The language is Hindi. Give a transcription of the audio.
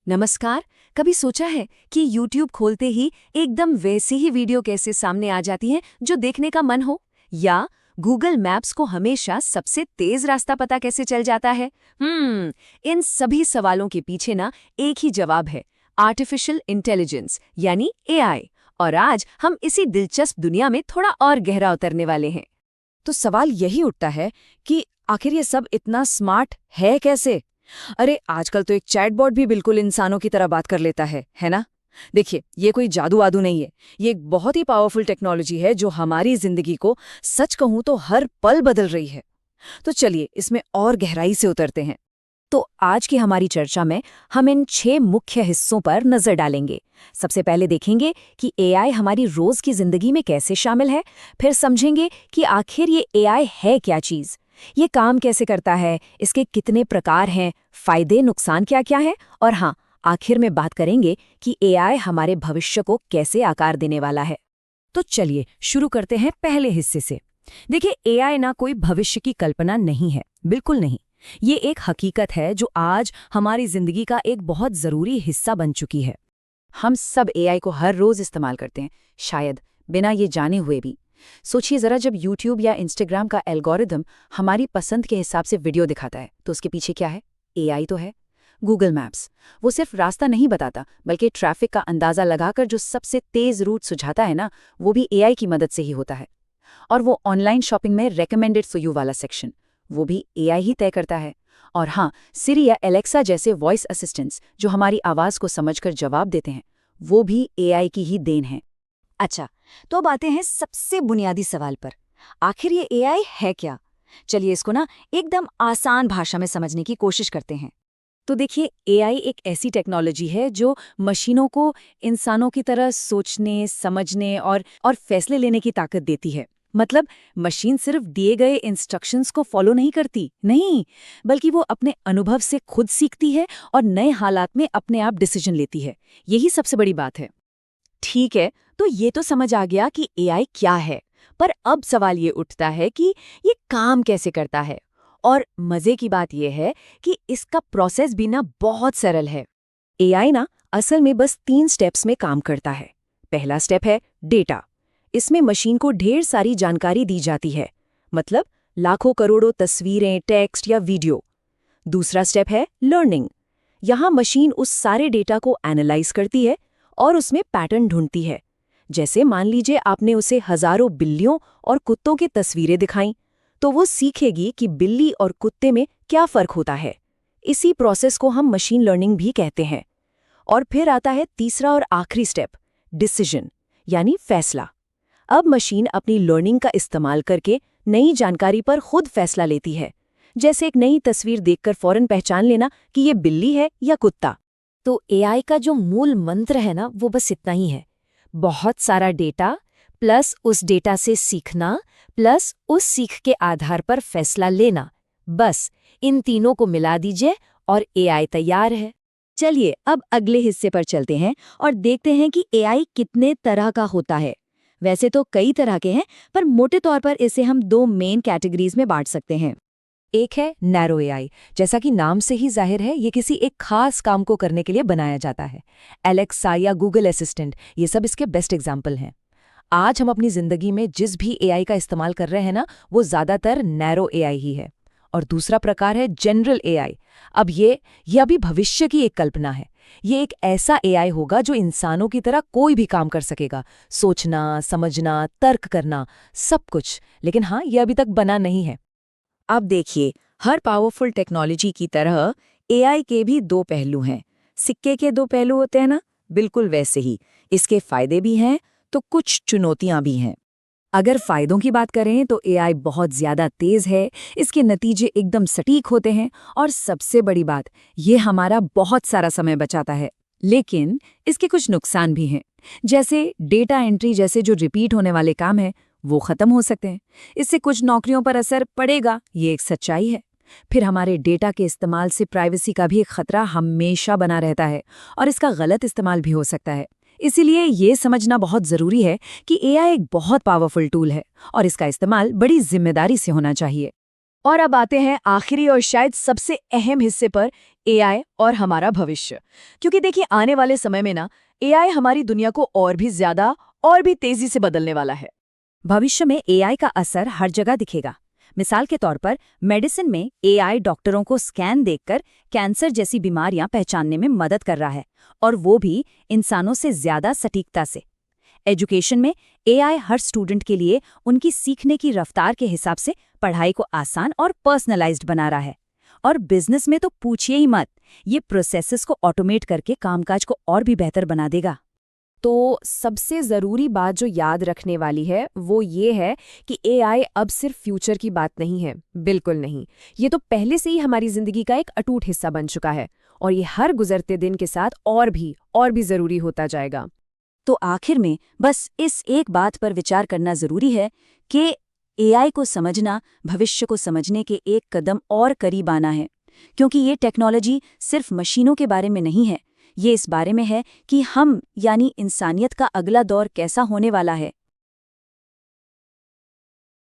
नमस्कार। कभी सोचा है कि YouTube खोलते ही एकदम वैसी ही वीडियो कैसे सामने आ जाती हैं जो देखने का मन हो? या Google मैप्स को हमेशा सबसे तेज रास्ता पता कैसे चल जाता है? इन सभी सवालों के पीछे ना एक ही जवाब है, आर्टिफिशियल इंटेलिजेंस यानी AI। और आज हम इसी दिलचस्प दुनिया में थोड़ा और गहरा उतरने वाले हैं। तो सवाल यही उठता है कि आखिर ये सब इतना स्मार्ट है कैसे? अरे आजकल तो एक चैटबॉट भी बिल्कुल इंसानों की तरह बात कर लेता है ना? देखिए, ये कोई जादू वादू नहीं है। ये एक बहुत ही पावरफुल टेक्नोलॉजी है जो हमारी जिंदगी को सच कहूं तो हर पल बदल रही है। तो चलिए इसमें और गहराई से उतरते हैं। तो आज की हमारी चर्चा में हम इन 6 मुख्य हिस्सों पर नजर डालेंगे। सबसे पहले देखेंगे कि एआई हमारी रोज की जिंदगी में कैसे शामिल है। फिर समझेंगे कि आखिर ये एआई है क्या चीज, ये काम कैसे करता है, इसके कितने प्रकार हैं, फायदे नुकसान क्या क्या है, और हाँ, आखिर में बात करेंगे कि एआई हमारे भविष्य को कैसे आकार देने वाला है। तो चलिए शुरू करते हैं पहले हिस्से से। देखिए, एआई ना कोई भविष्य की कल्पना नहीं है, बिल्कुल नहीं। ये एक हकीकत है जो आज हमारी जिंदगी का एक बहुत जरूरी हिस्सा बन चुकी है। हम सब एआई को हर रोज इस्तेमाल करते हैं, शायद बिना ये जाने हुए भी। सोचिए जरा, जब YouTube या Instagram का एल्गोरिदम हमारी पसंद के हिसाब से वीडियो दिखाता है तो उसके पीछे क्या है? एआई तो है। Google मैप्स, वो सिर्फ रास्ता नहीं बताता बल्कि ट्रैफिक का अंदाजा लगाकर जो सबसे तेज रूट सुझाता है ना, वो भी एआई की मदद से ही होता है। और वो ऑनलाइन शॉपिंग में रेकमेंडेड फॉर यू वाला सेक्शन, वो भी एआई ही तय करता है। और हाँ, सिरी या एलेक्सा जैसे वॉइस असिस्टेंट्स जो हमारी आवाज को समझकर जवाब देते हैं, वो भी एआई की ही देन है। अच्छा, तो अब आते हैं सबसे बुनियादी सवाल पर। आखिर ये एआई है क्या? चलिए इसको ना एकदम आसान भाषा में समझने की कोशिश करते हैं। तो देखिए, एआई एक ऐसी टेक्नोलॉजी है जो मशीनों को इंसानों की तरह सोचने, समझने और फैसले लेने की ताकत देती है। मतलब मशीन सिर्फ दिए गए इंस्ट्रक्शंस को फॉलो नहीं करती, नहीं, बल्कि वो अपने अनुभव से खुद सीखती है और नए हालात में अपने आप डिसीजन लेती है। यही सबसे बड़ी बात है। ठीक है, तो ये तो समझ आ गया कि एआई क्या है, पर अब सवाल ये उठता है कि ये काम कैसे करता है। और मजे की बात यह है कि इसका प्रोसेस भी ना बहुत सरल है। एआई ना असल में बस 3 स्टेप्स में काम करता है। पहला स्टेप है डेटा। इसमें मशीन को ढेर सारी जानकारी दी जाती है, मतलब लाखों करोड़ों तस्वीरें, टेक्स्ट या वीडियो। दूसरा स्टेप है लर्निंग। यहाँ मशीन उस सारे डेटा को एनालाइज करती है और उसमें पैटर्न ढूंढती है। जैसे मान लीजिए आपने उसे हजारों बिल्लियों और कुत्तों की तस्वीरें दिखाईं, तो वो सीखेगी कि बिल्ली और कुत्ते में क्या फर्क होता है। इसी प्रोसेस को हम मशीन लर्निंग भी कहते हैं। और फिर आता है तीसरा और आखिरी स्टेप, डिसीजन, यानी फैसला। अब मशीन अपनी लर्निंग का इस्तेमाल करके नई जानकारी पर खुद फैसला लेती है। जैसे एक नई तस्वीर देखकर फौरन पहचान लेना कि ये बिल्ली है या कुत्ता। तो एआई का जो मूल मंत्र है ना, वो बस इतना ही है। बहुत सारा डेटा प्लस उस डेटा से सीखना प्लस उस सीख के आधार पर फैसला लेना। बस इन तीनों को मिला दीजिए और एआई तैयार है। चलिए अब अगले हिस्से पर चलते हैं और देखते हैं कि एआई कितने तरह का होता है। वैसे तो कई तरह के हैं, पर मोटे तौर पर इसे हम 2 मेन कैटेगरीज में बांट सकते हैं। एक है नैरो एआई। जैसा कि नाम से ही जाहिर है, ये किसी एक खास काम को करने के लिए बनाया जाता है। एलेक्सा या गूगल असिस्टेंट, ये सब इसके बेस्ट एग्जाम्पल हैं। आज हम अपनी जिंदगी में जिस भी एआई का इस्तेमाल कर रहे हैं ना, वो ज्यादातर नैरो एआई ही है। और दूसरा प्रकार है जनरल एआई। अब ये अभी भविष्य की एक कल्पना है। ये एक ऐसा एआई होगा जो इंसानों की तरह कोई भी काम कर सकेगा, सोचना, समझना, तर्क करना, सब कुछ। लेकिन हाँ, ये अभी तक बना नहीं है। अब देखिए, हर पावरफुल टेक्नोलॉजी की तरह एआई के भी 2 पहलू हैं। सिक्के के 2 पहलू होते हैं ना, बिल्कुल वैसे ही इसके फायदे भी हैं तो कुछ चुनौतियां भी हैं। अगर फायदों की बात करें तो एआई बहुत ज्यादा तेज है, इसके नतीजे एकदम सटीक होते हैं और सबसे बड़ी बात, ये हमारा बहुत सारा समय बचाता है। लेकिन इसके कुछ नुकसान भी हैं, जैसे डेटा एंट्री जैसे जो रिपीट होने वाले काम हैं, वो खत्म हो सकते हैं। इससे कुछ नौकरियों पर असर पड़ेगा, ये एक सच्चाई है। फिर हमारे डेटा के इस्तेमाल से प्राइवेसी का भी एक खतरा हमेशा बना रहता है और इसका गलत इस्तेमाल भी हो सकता है। इसीलिए ये समझना बहुत जरूरी है कि एआई एक बहुत पावरफुल टूल है और इसका इस्तेमाल बड़ी जिम्मेदारी से होना चाहिए। और अब आते हैं आखिरी और शायद सबसे अहम हिस्से पर, एआई और हमारा भविष्य। क्योंकि देखिए, आने वाले समय में ना एआई हमारी दुनिया को और भी ज्यादा और भी तेजी से बदलने वाला है। भविष्य में एआई का असर हर जगह दिखेगा। मिसाल के तौर पर मेडिसिन में एआई डॉक्टरों को स्कैन देखकर कैंसर जैसी बीमारियां पहचानने में मदद कर रहा है, और वो भी इंसानों से ज्यादा सटीकता से। एजुकेशन में एआई हर स्टूडेंट के लिए उनकी सीखने की रफ्तार के हिसाब से पढ़ाई को आसान और पर्सनलाइज्ड बना रहा है। और बिजनेस में तो पूछिए ही मत, ये प्रोसेसेस को ऑटोमेट करके कामकाज को और भी बेहतर बना देगा। तो सबसे ज़रूरी बात जो याद रखने वाली है वो ये है कि एआई अब सिर्फ फ्यूचर की बात नहीं है, बिल्कुल नहीं। ये तो पहले से ही हमारी ज़िंदगी का एक अटूट हिस्सा बन चुका है, और ये हर गुजरते दिन के साथ और भी ज़रूरी होता जाएगा। तो आखिर में बस इस एक बात पर विचार करना जरूरी है कि एआई को समझना भविष्य को समझने के एक कदम और करीब आना है। क्योंकि ये टेक्नोलॉजी सिर्फ मशीनों के बारे में नहीं है, ये इस बारे में है कि हम यानी इंसानियत का अगला दौर कैसा होने वाला है।